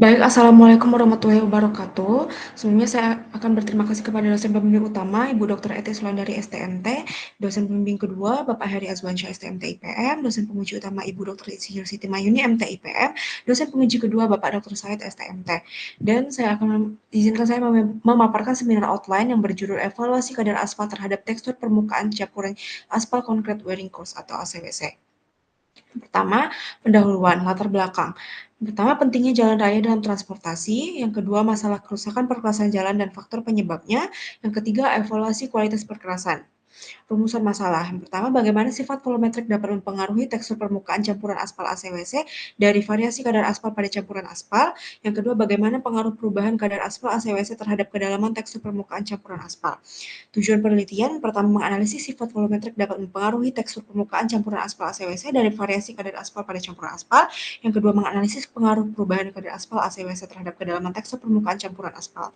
Baik, Assalamualaikum warahmatullahi wabarakatuh. Sebelumnya saya akan berterima kasih kepada dosen pembimbing utama, Ibu Dr. Eti Sulandari STMT, dosen pembimbing kedua, Bapak Heri Azwansyah STMT IPM, dosen penguji utama Ibu Dr. Insinyur Siti Mayuni MT IPM, dosen penguji kedua Bapak Dr. Said STMT. Dan izinkan saya memaparkan seminar outline yang berjudul Evaluasi Kadar Aspal Terhadap Tekstur Permukaan Campuran Aspal Concrete Wearing Course atau ACWC. Pertama, pendahuluan, latar belakang. Pertama, pentingnya jalan raya dalam transportasi. Yang kedua, masalah kerusakan perkerasan jalan dan faktor penyebabnya. Yang ketiga, evaluasi kualitas perkerasan. Rumusan masalah. Yang pertama, bagaimana sifat volumetrik dapat mempengaruhi tekstur permukaan campuran aspal ACWC dari variasi kadar aspal pada campuran aspal. Yang kedua, bagaimana pengaruh perubahan kadar aspal ACWC terhadap kedalaman tekstur permukaan campuran aspal. Tujuan penelitian pertama menganalisis sifat volumetrik dapat mempengaruhi tekstur permukaan campuran aspal ACWC dari variasi kadar aspal pada campuran aspal. Yang kedua, menganalisis pengaruh perubahan kadar aspal ACWC terhadap kedalaman tekstur permukaan campuran aspal.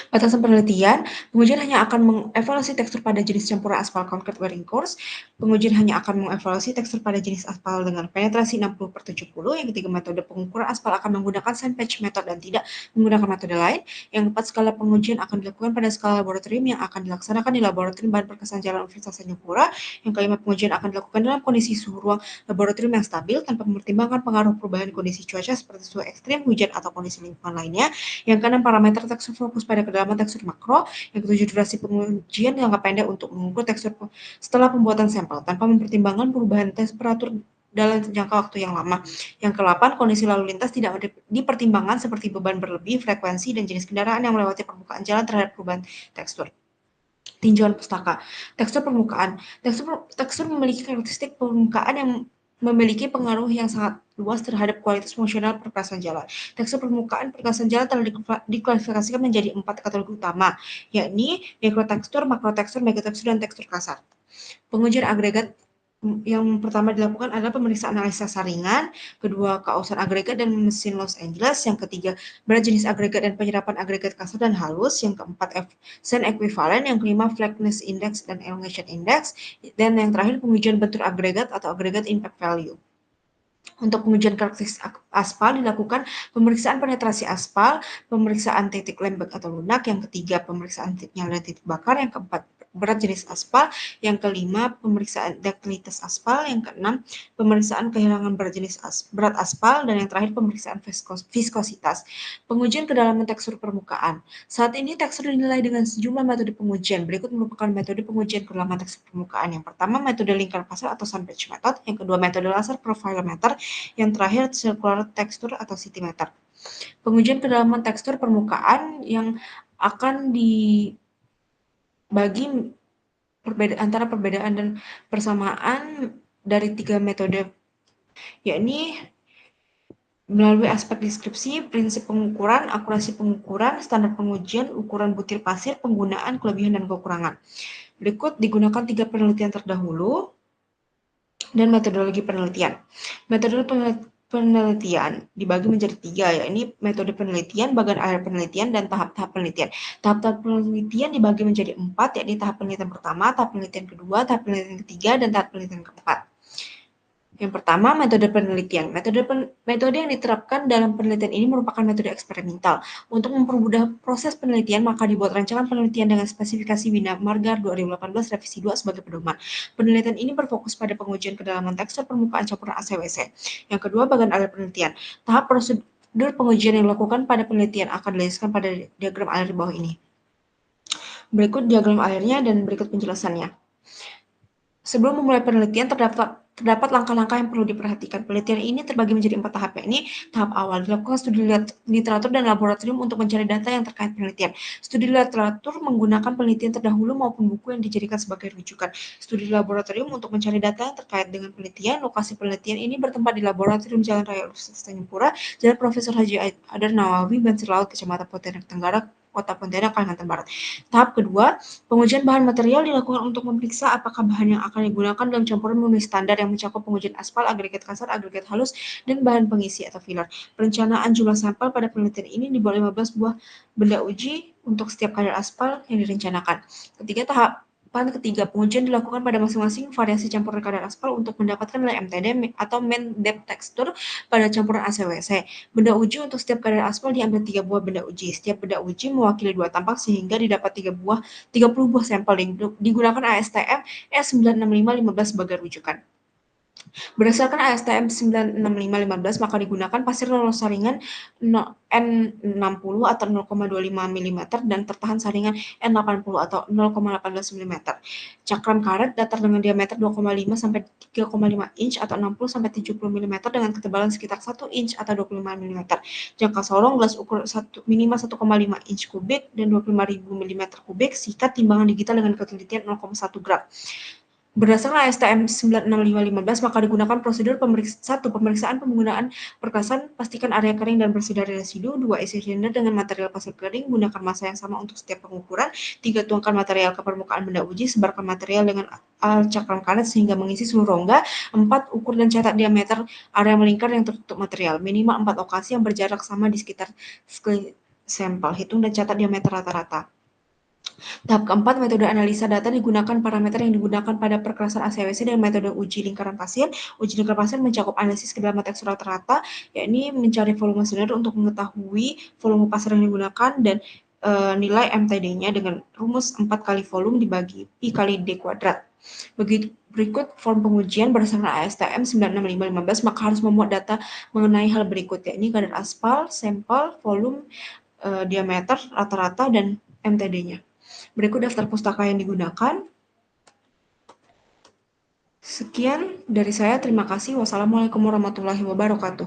Batasan penelitian, pengujian hanya akan mengevaluasi tekstur pada jenis campuran aspal concrete wearing course. Pengujian hanya akan mengevaluasi tekstur pada jenis aspal dengan penetrasi 60/70. Yang ketiga, metode pengukuran aspal akan menggunakan sandpatch method dan tidak menggunakan metode lain. Yang keempat, skala pengujian akan dilakukan pada skala laboratorium yang akan dilaksanakan di laboratorium bahan perkasan jalan Universitas Tanjung. Yang kelima, pengujian akan dilakukan dalam kondisi suhu ruang laboratorium yang stabil tanpa mempertimbangkan pengaruh perubahan kondisi cuaca seperti suhu ekstrim, hujan, atau kondisi lingkungan lainnya. Yang keenam, parameter tekstur fokus pada kedalaman tekstur makro. Yang ketujuh, durasi pengujian jangka pendek untuk mengukur tekstur setelah pembuatan sampel tanpa mempertimbangkan perubahan temperatur dalam jangka waktu yang lama. Yang ke-8, kondisi lalu lintas tidak dipertimbangkan seperti beban berlebih, frekuensi, dan jenis kendaraan yang melewati permukaan jalan terhadap perubahan tekstur. Tinjauan pustaka. Tekstur permukaan. Tekstur memiliki karakteristik permukaan yang memiliki pengaruh yang sangat luas terhadap kualitas fungsional perkerasan jalan. Tekstur permukaan perkerasan jalan telah diklasifikasikan menjadi 4 kategori utama, yakni mikrotekstur, makrotekstur, megatekstur, dan tekstur kasar. Pengujian agregat yang pertama dilakukan adalah pemeriksaan analisa saringan, kedua kausan agregat dan mesin Los Angeles, yang ketiga berat jenis agregat dan penyerapan agregat kasar dan halus, yang keempat sen ekuivalen, yang kelima flatness index dan elongation index, dan yang terakhir pengujian bentuk agregat atau agregat impact value. Untuk pengujian karakteristik aspal dilakukan pemeriksaan penetrasi aspal, pemeriksaan titik lembek atau lunak, yang ketiga pemeriksaan titik nyala dan titik bakar, yang keempat berat jenis aspal, yang kelima pemeriksaan ductilitas aspal, yang keenam pemeriksaan kehilangan berat aspal, dan yang terakhir pemeriksaan viskositas. Pengujian kedalaman tekstur permukaan. Saat ini tekstur dinilai dengan sejumlah metode pengujian. Berikut merupakan metode pengujian kedalaman tekstur permukaan. Yang pertama, metode lingkar pasar atau sandwich method. Yang kedua, metode laser profilometer. Yang terakhir, circular texture atau centimeter. Pengujian kedalaman tekstur permukaan yang akan dibagi antara perbedaan dan persamaan dari 3 metode, yakni melalui aspek deskripsi, prinsip pengukuran, akurasi pengukuran, standar pengujian, ukuran butir pasir, penggunaan, kelebihan, dan kekurangan. Berikut digunakan 3 penelitian terdahulu dan metodologi penelitian. Metode penelitian dibagi menjadi 3, yakni metode penelitian, bagian akhir penelitian, dan tahap-tahap penelitian. Tahap-tahap penelitian dibagi menjadi 4, yakni tahap penelitian pertama, tahap penelitian kedua, tahap penelitian ketiga, dan tahap penelitian keempat. Yang pertama, metode penelitian. Metode yang diterapkan dalam penelitian ini merupakan metode eksperimental. Untuk mempermudah proses penelitian, maka dibuat rancangan penelitian dengan spesifikasi Bina Marga 2018 Revisi 2 sebagai pedoman. Penelitian ini berfokus pada pengujian kedalaman tekstur permukaan campuran ACWC. Yang kedua, bagian alir penelitian. Tahap prosedur pengujian yang dilakukan pada penelitian akan dijelaskan pada diagram alir di bawah ini. Berikut diagram alirnya dan berikut penjelasannya. Sebelum memulai penelitian, terdapat langkah-langkah yang perlu diperhatikan. Penelitian ini terbagi menjadi 4 tahap, yakni tahap awal, dilakukan studi literatur dan laboratorium untuk mencari data yang terkait penelitian. Studi literatur menggunakan penelitian terdahulu maupun buku yang dijadikan sebagai rujukan. Studi laboratorium untuk mencari data yang terkait dengan penelitian. Lokasi penelitian ini bertempat di Laboratorium Jalan Raya Universitas Tanjung, Jalan Profesor Haji Adar Nawawi, Bansir Laut, Kecamatan Pontianak Tenggara, Kota Pontianak, Kalimantan Barat. Tahap kedua, pengujian bahan material dilakukan untuk memeriksa apakah bahan yang akan digunakan dalam campuran memenuhi standar yang mencakup pengujian aspal, agregat kasar, agregat halus, dan bahan pengisi atau filler. Perencanaan jumlah sampel pada penelitian ini di bawah 15 buah benda uji untuk setiap kadar aspal yang direncanakan. Ketiga, tahap ketiga, pengujian dilakukan pada masing-masing variasi campuran kadar aspal untuk mendapatkan nilai MTD atau mean depth texture pada campuran ACWC. Benda uji untuk setiap kadar aspal diambil 3 buah benda uji. Setiap benda uji mewakili 2 tampak sehingga didapat 30 buah sampel yang digunakan ASTM S96515 sebagai rujukan. Berdasarkan ASTM 96515, maka digunakan pasir lolos saringan N60 atau 0,25 mm dan tertahan saringan N80 atau 0,18 mm. Cakram karet datar dengan diameter 2,5 sampai 3,5 inch atau 60 sampai 70 mm dengan ketebalan sekitar 1 inch atau 25 mm. Jangka sorong gelas ukur minimal 1,5 inch kubik dan 25.000 mm kubik, sikat timbangan digital dengan ketelitian 0,1 gram. Berdasarkan ASTM 96515, maka digunakan prosedur pemeriksaan penggunaan perkasan, pastikan area kering dan bersih dari residu. 2, isi silinder dengan material pasir kering, gunakan massa yang sama untuk setiap pengukuran. 3, tuangkan material ke permukaan benda uji, sebarkan material dengan cakram karet sehingga mengisi seluruh rongga. 4, ukur dan cetak diameter area melingkar yang tertutup material. Minimal 4 lokasi yang berjarak sama di sekitar sampel. Hitung dan catat diameter rata-rata. Tahap keempat, metode analisa data digunakan parameter yang digunakan pada perkerasan ACWC dan metode uji lingkaran pasir. Uji lingkaran pasir mencakup analisis kedalaman tekstur rata-rata, yakni mencari volume silinder untuk mengetahui volume pasir yang digunakan dan nilai MTD-nya dengan rumus 4 kali volume dibagi Pi kali D kuadrat. Begitu berikut form pengujian berdasarkan ASTM 96515, maka harus memuat data mengenai hal berikut, yakni kadar aspal, sampel, volume, diameter, rata-rata, dan MTD-nya. Berikut daftar pustaka yang digunakan. Sekian dari saya, terima kasih. Wassalamualaikum warahmatullahi wabarakatuh.